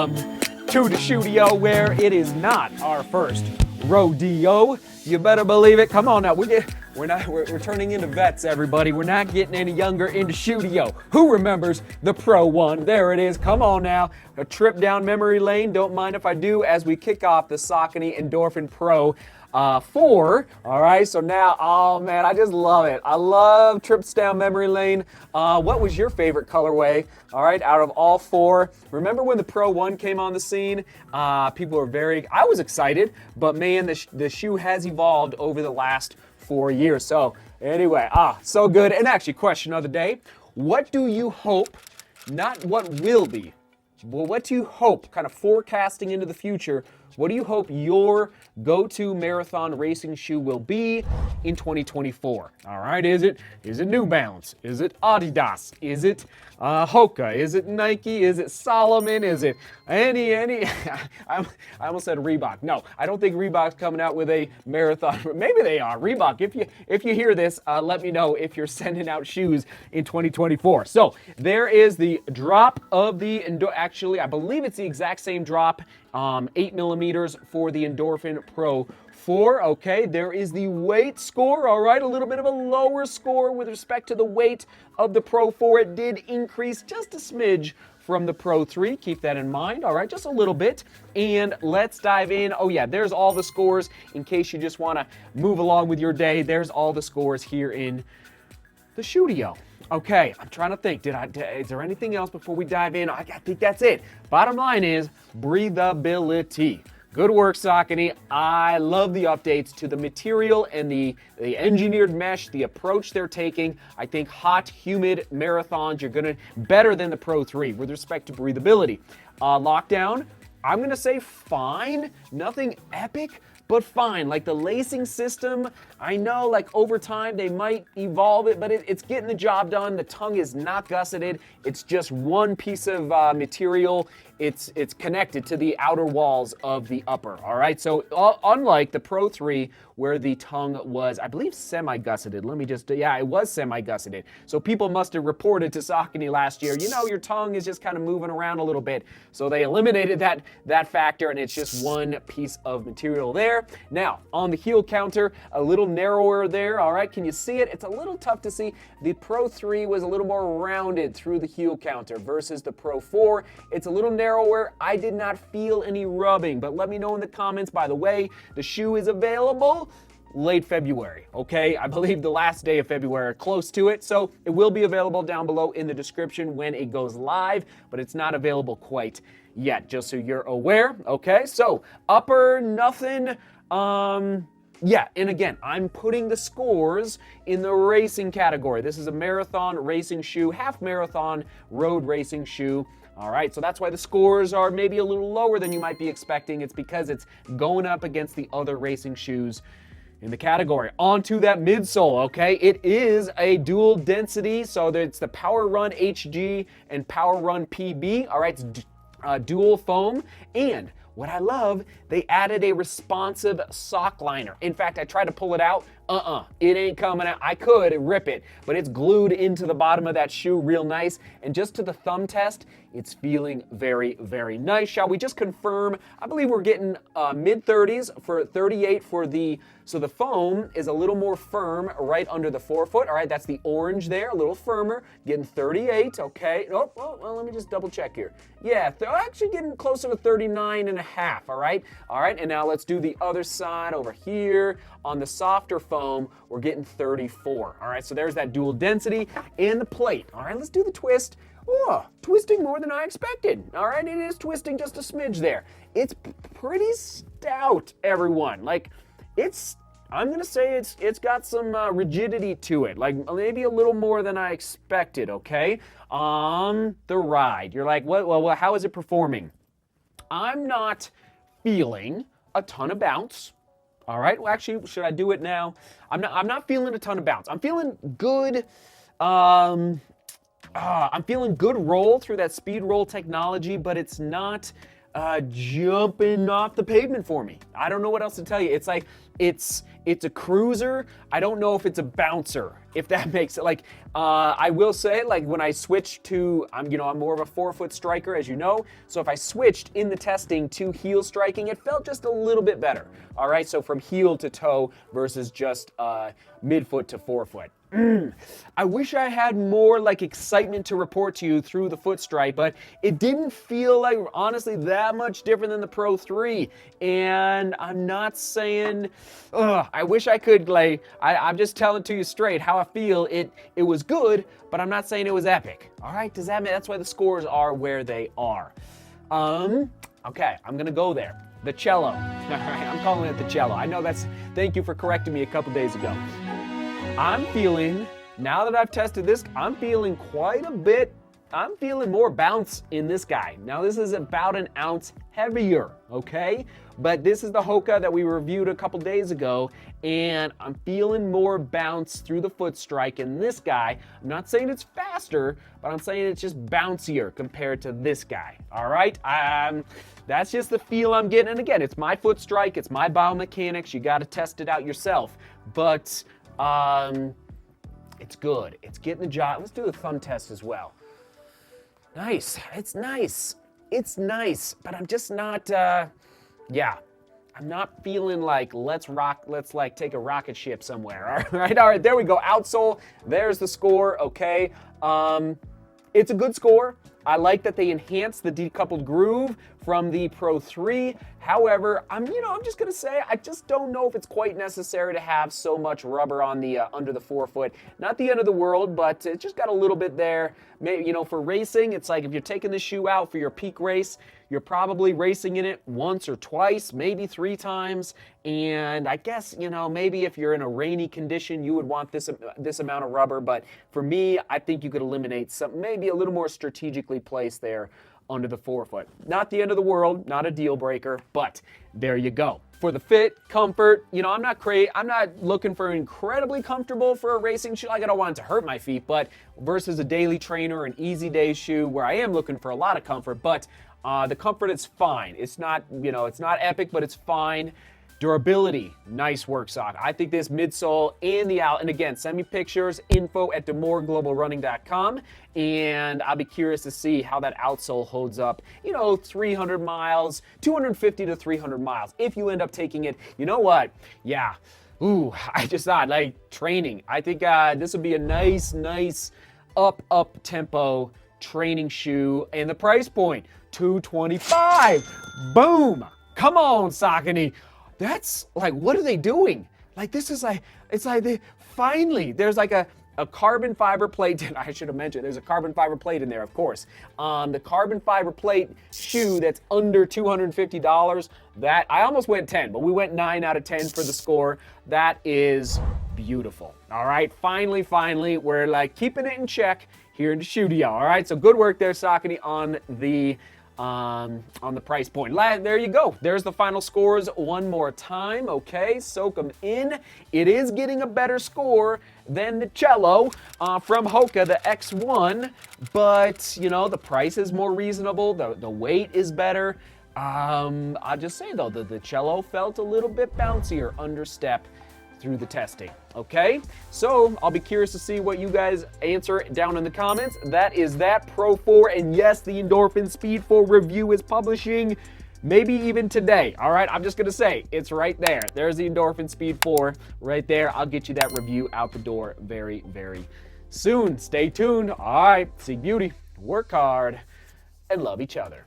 Welcome to the studio where it is not our first rodeo. You better believe it. Come on now, we're turning into vets, everybody. We're not getting any younger in the studio. Who remembers the Pro One? There it is. Come on now, a trip down memory lane. Don't mind if I do as we kick off the Saucony Endorphin Pro 4. All right, so now, oh man, I just love it. I love trips down memory lane. What was your favorite colorway? All right, out of all 4. Remember when the Pro 1 came on the scene? People were I was excited, but man, the shoe has evolved over the last 4 years. So anyway, so good. And actually, question of the day, what do you hope, not what will be, well, what do you hope, kind of forecasting into the future, what do you hope your go-to marathon racing shoe will be in 2024? All right, is it New Balance? Is it Adidas? Is it Hoka? Is it Nike? Is it Salomon? Is it any? I almost said Reebok. No, I don't think Reebok's coming out with a marathon. Maybe they are. Reebok, if you hear this, let me know if you're sending out shoes in 2024. So there is the drop of the actually, I believe it's the exact same drop. 8 millimeters for the Endorphin Pro 4. Okay, there is the weight score. All right, a little bit of a lower score with respect to the weight of the Pro 4. It did increase just a smidge from the Pro 3. Keep that in mind. All right, just a little bit. And let's dive in. Oh yeah, there's all the scores in case you just want to move along with your day. There's all the scores here in the studio. Okay, I'm trying to think. Is there anything else before we dive in? I think that's it. Bottom line is breathability. Good work, Saucony. I love the updates to the material and the engineered mesh, the approach they're taking. I think hot, humid marathons, you're going to better than the Pro 3 with respect to breathability. Lockdown, I'm going to say fine. Nothing epic, but fine. Like the lacing system, I know like over time they might evolve it, but it's getting the job done. The tongue is not gusseted. It's just one piece of material. It's connected to the outer walls of the upper, all right? So unlike the Pro 3 where the tongue was, I believe, semi-gusseted. Let me just, yeah, it was semi-gusseted. So people must have reported to Saucony last year, you know, your tongue is just kind of moving around a little bit. So they eliminated that factor and it's just one piece of material there. Now, on the heel counter, a little narrower there, all right? Can you see it? It's a little tough to see. The Pro 3 was a little more rounded through the heel counter versus the Pro 4. It's a little narrower. I did not feel any rubbing, but let me know in the comments. By the way, the shoe is available late February, okay? I believe the last day of February, close to it, so it will be available down below in the description when it goes live, but it's not available quite yet, just so you're aware, okay? So, upper, nothing, yeah, and again, I'm putting the scores in the racing category. This is a marathon racing shoe, half marathon road racing shoe. All right, so that's why the scores are maybe a little lower than you might be expecting. It's because it's going up against the other racing shoes in the category. On to that midsole, okay? It is a dual density, so it's the Power Run HG and Power Run PB. All right, it's dual foam, and what I love, they added a responsive sock liner. In fact, I tried to pull it out. It ain't coming out. I could rip it, but it's glued into the bottom of that shoe real nice. And just to the thumb test, it's feeling very, very nice. Shall we just confirm? I believe we're getting mid-30s for 38 for so the foam is a little more firm right under the forefoot. All right, that's the orange there, a little firmer. Getting 38, okay. Oh, well, let me just double check here. Yeah, actually getting closer to 39 and a half, all right? All right, and now let's do the other side over here. On the softer foam, we're getting 34. All right, so there's that dual density and the plate. All right, let's do the twist. Oh, twisting more than I expected. All right, it is twisting just a smidge there. It's pretty stout, everyone. Like, I'm gonna say it's got some rigidity to it, like maybe a little more than I expected, okay? On the ride, you're like, well, how is it performing? I'm not feeling a ton of bounce. All right, well, actually, should I do it now? I'm not feeling a ton of bounce. I'm feeling good. I'm feeling good roll through that speed roll technology, but it's not jumping off the pavement for me. I don't know what else to tell you. It's like, it's a cruiser. I don't know if it's a bouncer, if that makes it. Like, I will say, like, when I switched to, I'm more of a forefoot striker, as you know. So if I switched in the testing to heel striking, it felt just a little bit better. All right, so from heel to toe versus just midfoot to forefoot. I wish I had more like excitement to report to you through the foot stripe, but it didn't feel like, honestly, that much different than the Pro 3. And I'm not saying, I wish I could, like, I'm just telling to you straight how I feel. It was good, but I'm not saying it was epic. All right, does that mean that's why the scores are where they are? Okay, I'm gonna go there. The cello. All right, I'm calling it the cello. I know thank you for correcting me a couple days ago. I'm feeling, now that I've tested this, I'm feeling quite a bit, I'm feeling more bounce in this guy. Now this is about an ounce heavier, okay? But this is the Hoka that we reviewed a couple days ago, and I'm feeling more bounce through the foot strike in this guy. I'm not saying it's faster, but I'm saying it's just bouncier compared to this guy, all right? That's just the feel I'm getting. And again, it's my foot strike, it's my biomechanics, you gotta test it out yourself. But it's good. It's getting the job. Let's do a thumb test as well. Nice. It's nice. It's nice, but I'm just not, I'm not feeling like let's like take a rocket ship somewhere. All right, there we go. Outsole, there's the score, okay. It's a good score. I like that they enhanced the decoupled groove from the Pro 3. However, I'm just gonna say, I just don't know if it's quite necessary to have so much rubber on the under the forefoot. Not the end of the world, but it just got a little bit there. Maybe, for racing, it's like if you're taking the shoe out for your peak race, you're probably racing in it once or twice, maybe 3 times. And I guess, maybe if you're in a rainy condition, you would want this amount of rubber. But for me, I think you could eliminate some, maybe a little more strategically placed there under the forefoot. Not the end of the world, not a deal breaker, but there you go. For the fit, comfort, I'm not looking for incredibly comfortable for a racing shoe. Like, I don't want it to hurt my feet, but versus a daily trainer or an easy day shoe where I am looking for a lot of comfort, but the comfort is fine. It's not, it's not epic, but it's fine. Durability, nice work sock. I think this midsole and and again, send me pictures, info@demorglobalrunning.com, and I'll be curious to see how that outsole holds up, 300 miles, 250 to 300 miles. If you end up taking it, you know what? Yeah, I just thought, like, training. I think this would be a nice up tempo training shoe, and the price point, $225. Boom! Come on, Saucony. That's like, what are they doing? Like, this is like, it's like finally, there's like a carbon fiber plate. I should have mentioned there's a carbon fiber plate in there, of course. The carbon fiber plate shoe that's under $250. That, I almost went 10, but we went 9 out of 10 for the score. That is beautiful. All right, finally, we're like keeping it in check here in the studio. All right, so good work there, Saucony, on the price point. There you go. There's the final scores one more time. Okay, soak them in. It is getting a better score than the cello from Hoka, the X1, but the price is more reasonable. The weight is better. I'll just say though, the cello felt a little bit bouncier under step through the testing. Okay, so I'll be curious to see what you guys answer down in the comments. That is that Pro 4, and yes, the Endorphin Speed 4 review is publishing maybe even today. All right, I'm just gonna say it's right there. There's the Endorphin Speed 4 right there. I'll get you that review out the door very, very soon. Stay tuned. All right, seek beauty, work hard, and love each other.